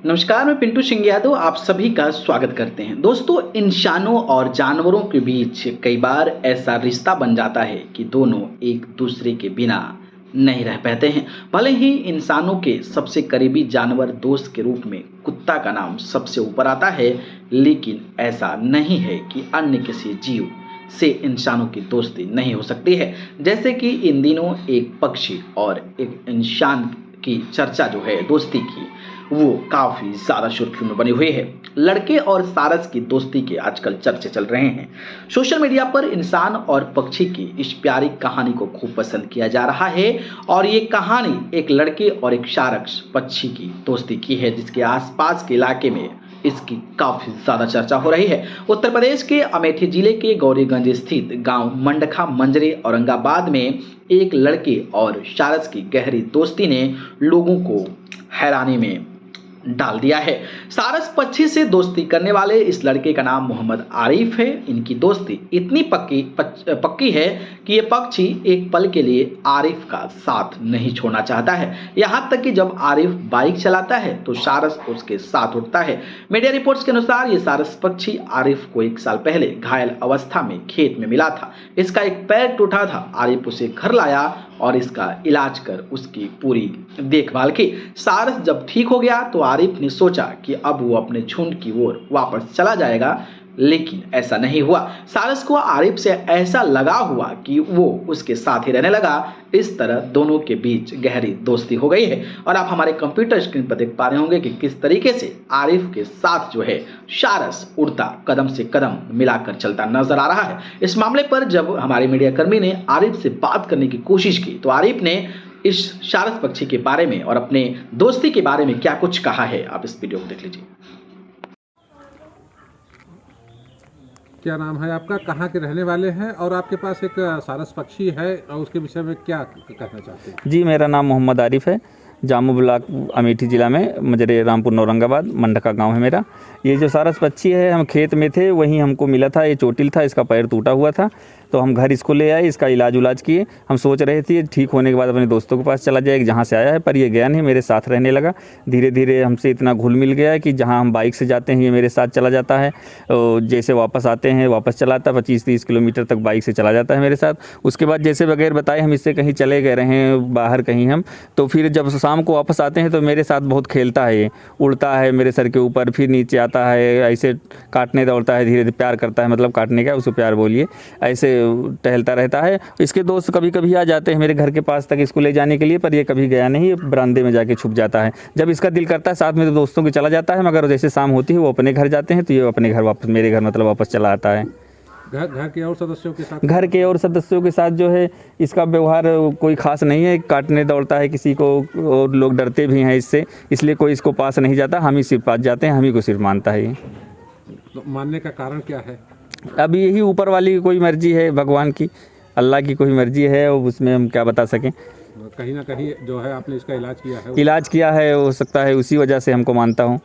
नमस्कार, मैं पिंटू सिंह यादव आप सभी का स्वागत करते हैं। दोस्तों, इंसानों और जानवरों के बीच कई बार ऐसा रिश्ता बन जाता है कि दोनों एक दूसरे के बिना नहीं रह पाते हैं। भले ही इंसानों के सबसे करीबी जानवर दोस्त के रूप में कुत्ता का नाम सबसे ऊपर आता है, लेकिन ऐसा नहीं है कि अन्य किसी जीव से इंसानों की दोस्ती नहीं हो सकती है। जैसे कि इन दिनों एक पक्षी और एक इंसान की चर्चा जो है दोस्ती की, वो काफ़ी ज़्यादा सुर्खियों में बनी हुई है। लड़के और सारस की दोस्ती के आजकल चर्चे चल रहे हैं। सोशल मीडिया पर इंसान और पक्षी की इस प्यारी कहानी को खूब पसंद किया जा रहा है और ये कहानी एक लड़के और एक सारस पक्षी की दोस्ती की है, जिसके आसपास के इलाके में इसकी काफ़ी ज़्यादा चर्चा हो रही है। उत्तर प्रदेश के अमेठी जिले के गौरीगंज स्थित गांव मंडखा मंजरे औरंगाबाद में एक लड़के और सारस की गहरी दोस्ती ने लोगों को हैरानी में डाल दिया है। सारस पक्षी से दोस्ती करने वाले इस लड़के का नाम मोहम्मद आरिफ है। इनकी दोस्ती इतनी पक्की है कि ये पक्षी एक पल के लिए आरिफ का साथ नहीं छोड़ना चाहता है। यहाँ तक कि जब आरिफ बाइक चलाता है तो सारस उसके साथ उठता है। मीडिया रिपोर्ट्स के अनुसार ये सारस पक्षी आरिफ को 1 साल पहले घायल अवस्था में खेत में मिला था। इसका एक पैर टूटा था। आरिफ उसे घर लाया और इसका इलाज कर उसकी पूरी देखभाल की। सारस जब ठीक हो गया तो आरिफ ने सोचा कि अब वो अपने झुंड की ओर वापस चला जाएगा, लेकिन ऐसा नहीं हुआ। सारस को आरिफ से ऐसा लगा हुआ कि वो उसके साथ ही रहने लगा। इस तरह दोनों के बीच गहरी दोस्ती हो गई है और आप हमारे कंप्यूटर स्क्रीन पर देख पा रहे होंगे कि किस तरीके से आरिफ के साथ जो है सारस उड़ता कदम से कदम मिलाकर चलता नजर आ रहा है। इस मामले पर जब हमारे मीडिया कर्मी ने आरिफ से बात करने की कोशिश की तो आरिफ ने इस सारस पक्षी के बारे में और अपने दोस्ती के बारे में क्या कुछ कहा है, आप इस वीडियो को देख लीजिए। क्या नाम है आपका, कहाँ के रहने वाले हैं और आपके पास एक सारस पक्षी है और उसके विषय में क्या कहना चाहते हैं? जी, मेरा नाम मोहम्मद आरिफ है। जामू ब्लॉक अमेठी ज़िला में मजरे रामपुर औरंगाबाद मंडका गांव है मेरा। ये जो सारस पक्षी है, हम खेत में थे वहीं हमको मिला था। ये चोटिल था, इसका पैर टूटा हुआ था, तो हम घर इसको ले आए, इसका इलाज किए। हम सोच रहे थे ठीक होने के बाद अपने दोस्तों के पास चला जाए जहाँ से आया है, पर ये गया नहीं, मेरे साथ रहने लगा। धीरे धीरे हमसे इतना घुल मिल गया है कि जहाँ हम बाइक से जाते हैं ये मेरे साथ चला जाता है। जैसे वापस आते हैं वापस चलाता, 25-30 किलोमीटर तक बाइक से चला जाता है मेरे साथ। उसके बाद जैसे बगैर बताए हम इससे कहीं चले गए रहें बाहर कहीं हम, तो फिर जब शाम को वापस आते हैं तो मेरे साथ बहुत खेलता है। ये उड़ता है मेरे सर के ऊपर, फिर नीचे आता है, ऐसे काटने दौड़ता है, धीरे धीरे प्यार करता है, मतलब काटने का उसको प्यार बोलिए, ऐसे टहलता रहता है। इसके दोस्त कभी कभी आ जाते हैं मेरे घर के पास तक इसको ले जाने के लिए, पर ये कभी गया नहीं, बरामदे में जाके छुप जाता है। जब इसका दिल करता है साथ में तो दोस्तों के चला जाता है, मगर जैसे शाम होती है वो अपने घर जाते हैं तो ये अपने घर वापस, मेरे घर मतलब वापस चला आता है। घर के और सदस्यों के साथ जो है इसका व्यवहार कोई खास नहीं है। काटने दौड़ता है किसी को और लोग डरते भी हैं इससे, इसलिए कोई इसको पास नहीं जाता, हम ही सिर्फ पास जाते हैं, हम ही को सिर्फ मानता है। ये तो मानने का कारण क्या है? अब यही ऊपर वाली की कोई मर्जी है, भगवान की, अल्लाह की कोई मर्जी है, और उसमें हम क्या बता सकें। कहीं ना कहीं जो है आपने इसका इलाज किया है, हो सकता है उसी वजह से हमको मानता हूँ।